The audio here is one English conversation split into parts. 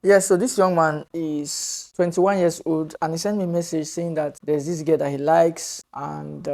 Yes, so this young man is 21 years old and he sent me a message saying that there's this girl that he likes and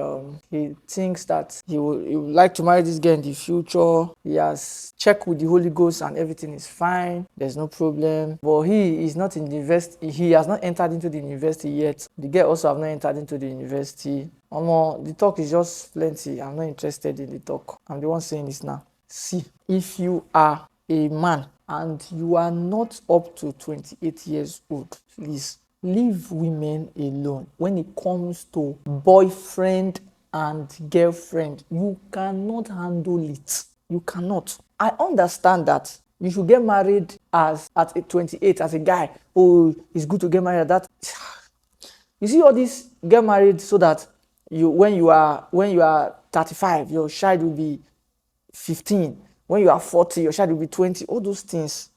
he thinks that he would like to marry this girl in the future. He has checked with the Holy Ghost and everything is fine. There's no problem. But he is not in the university. He has not entered into the university yet. The girl also have not entered into the university. The talk is just plenty. I'm not interested in the talk. I'm the one saying this now. See, if you are a man and you are not up to 28 years old, please leave women alone. When it comes to boyfriend and girlfriend, you cannot handle it. You cannot. I understand that you should get married as at 28 as a guy. Oh, it's good to get married at that. You see all this, get married so that when you are 35, your child will be 15. When you are 40, your child will be 20. All those things.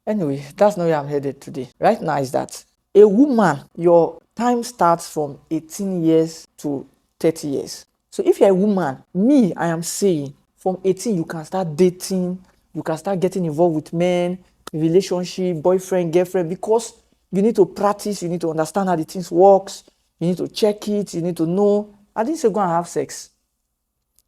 Anyway, that's not where I'm headed today. Right now is that a woman, your time starts from 18 years to 30 years. So if you're a woman, I am saying from 18 you can start dating, you can start getting involved with men, relationship, boyfriend, girlfriend, because you need to practice, you need to understand how the things works, you need to check it, you need to know. I didn't say go and have sex.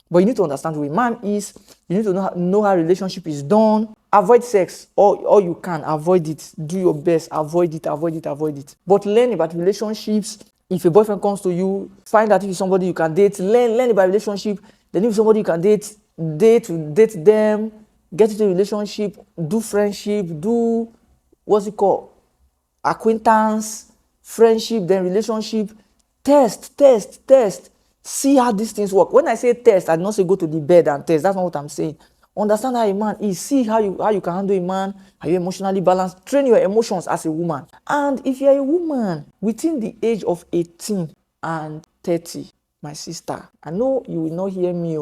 But you need to understand who a man is. You need to know how relationship is done. Avoid sex or you can avoid it. Do your best. Avoid it. But learn about relationships. If a boyfriend comes to you, find out if it's somebody you can date. Learn about relationship. Then if somebody you can date them. Get into a relationship. Do friendship. Do what's it called? Acquaintance, friendship, then relationship. Test. See how these things work. When I say test, I do not say go to the bed and test. That's not what I'm saying. Understand how a man is. See how you can handle a man. Are you emotionally balanced? Train your emotions as a woman. And if you're a woman within the age of 18 and 30, my sister, I know you will not hear me.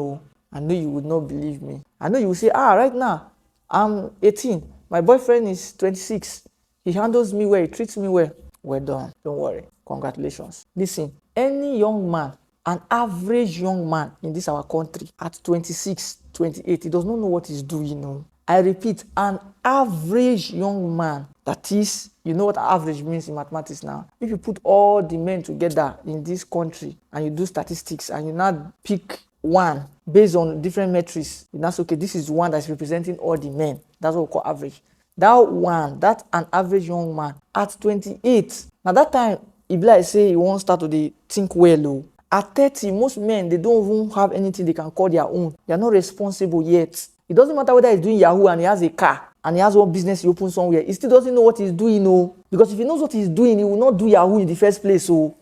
I know you would not believe me. I know you will say, right now, I'm 18. My boyfriend is 26. He handles me well. He treats me well. Well done. Don't worry. Congratulations. Listen, any young man, an average young man in this our country at 26, 28, he does not know what he's doing. I repeat, an average young man, that is, you know what average means in mathematics now. If you put all the men together in this country and you do statistics and you now pick one based on different metrics, that's okay, this is one that's representing all the men. That's what we call average. That's an average young man at 28. Now that time, if like say you won't start to think well. At 30, most men, they don't even have anything they can call their own. They are not responsible yet. It doesn't matter whether he's doing Yahoo and he has a car and he has one business he opens somewhere. He still doesn't know what he's doing. Because if he knows what he's doing, he will not do Yahoo in the first place. So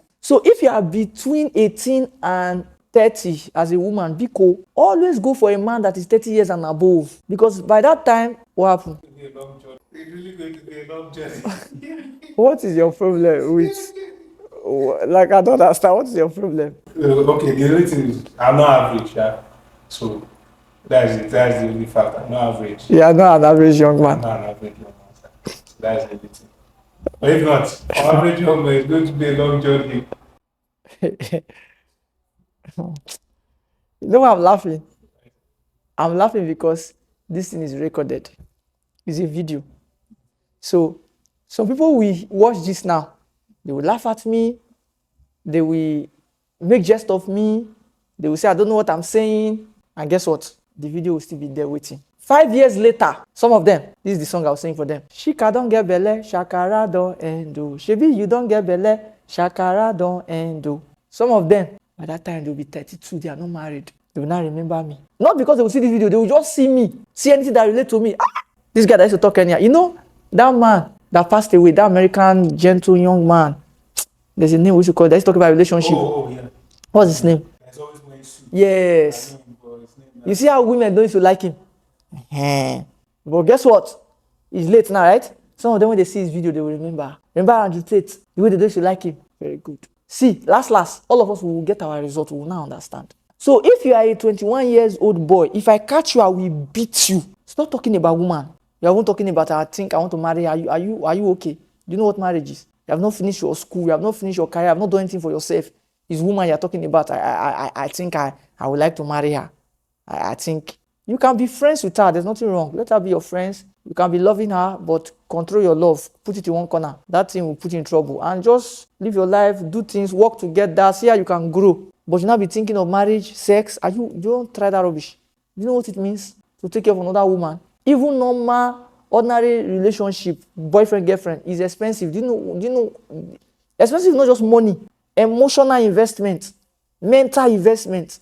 if you are between 18 and 30 as a woman, Biko, always go for a man that is 30 years and above. Because by that time, what happened? It's really going to be a long journey. What is your problem with... Like, I don't understand. What is your problem? Okay, the only thing is, I'm not average, yeah. So that's it. That's the only fact. I'm not average. You are not an average young I'm man. not an average young man. That's the only thing. But if not, for average young man, it's going to be a long journey. You know why I'm laughing? I'm laughing because this thing is recorded. It's a video. So some people will watch this now. They will laugh at me. They will make jest of me. They will say, I don't know what I'm saying. And guess what? The video will still be there waiting. 5 years later, some of them, this is the song I was saying for them. Shika don't get belle, shakara don't endo. Shebi you don't get belle, shakara don't endo. Some of them, by that time they'll be 32, they are not married. They will not remember me. Not because they will see this video, they will just see me. See anything that relates to me. This guy that used to talk anyhow. You know, that man that passed away, that American gentle young man. There's a name we should call it. That used to talk about relationship. Yeah. What's his name? He's always wearing suit. Yes. You see how women don't used to like him? But guess what? He's late now, right? Some of them, when they see his video, they will remember. Remember Andrew Tate, the way they used to like him. Very good. See, last, all of us will get our result. We will now understand. So if you are a 21 years old boy, if I catch you, I will beat you. Stop talking about woman. You are talking about, I think I want to marry. Are you okay? Do you know what marriage is? You have not finished your school. You have not finished your career. You have not done anything for yourself. This woman you are talking about, I think I would like to marry her. I think you can be friends with her. There's nothing wrong. Let her be your friends. You can be loving her, but control your love. Put it in one corner. That thing will put you in trouble. And just live your life, do things, work together, see how you can grow. But you now be thinking of marriage, sex. You don't try that rubbish. You know what it means to take care of another woman? Even normal, ordinary relationship, boyfriend, girlfriend, is expensive. Do you know? Expensive, not just money, emotional investment, mental investment,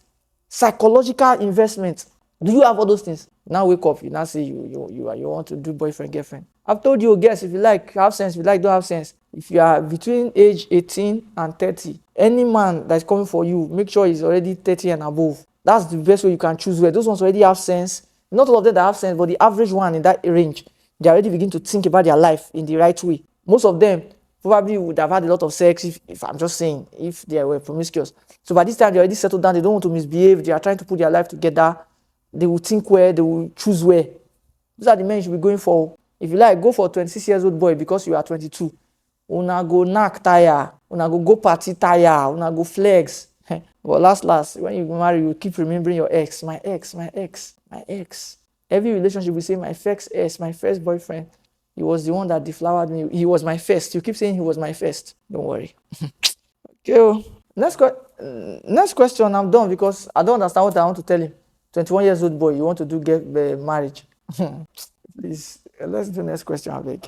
psychological investment. Do you have all those things? Now wake up, you now say you want to do boyfriend, girlfriend. I've told you, guys, if you like, have sense. If you like, don't have sense. If you are between age 18 and 30, any man that's coming for you, make sure he's already 30 and above. That's the best way you can choose where. Those ones already have sense. Not all of them that have sense, but the average one in that range, they already begin to think about their life in the right way. Most of them probably would have had a lot of sex, if I'm just saying, if they were promiscuous. So by this time, they already settled down. They don't want to misbehave. They are trying to put their life together. They will think where, they will choose where. These are the men you should be going for. If you like, go for a 26 years old boy because you are 22. Una go knack tire. Una go party tire. Una go flex. But last, when you marry, you keep remembering your ex. My ex, my ex, my ex. Every relationship we say, my first ex, my first boyfriend. He was the one that deflowered me. He was my first. You keep saying he was my first. Don't worry. Okay. Next question. I'm done because I don't understand what I want to tell him. 21 years old boy, you want to do get marriage. Please, let's do next question, I beg.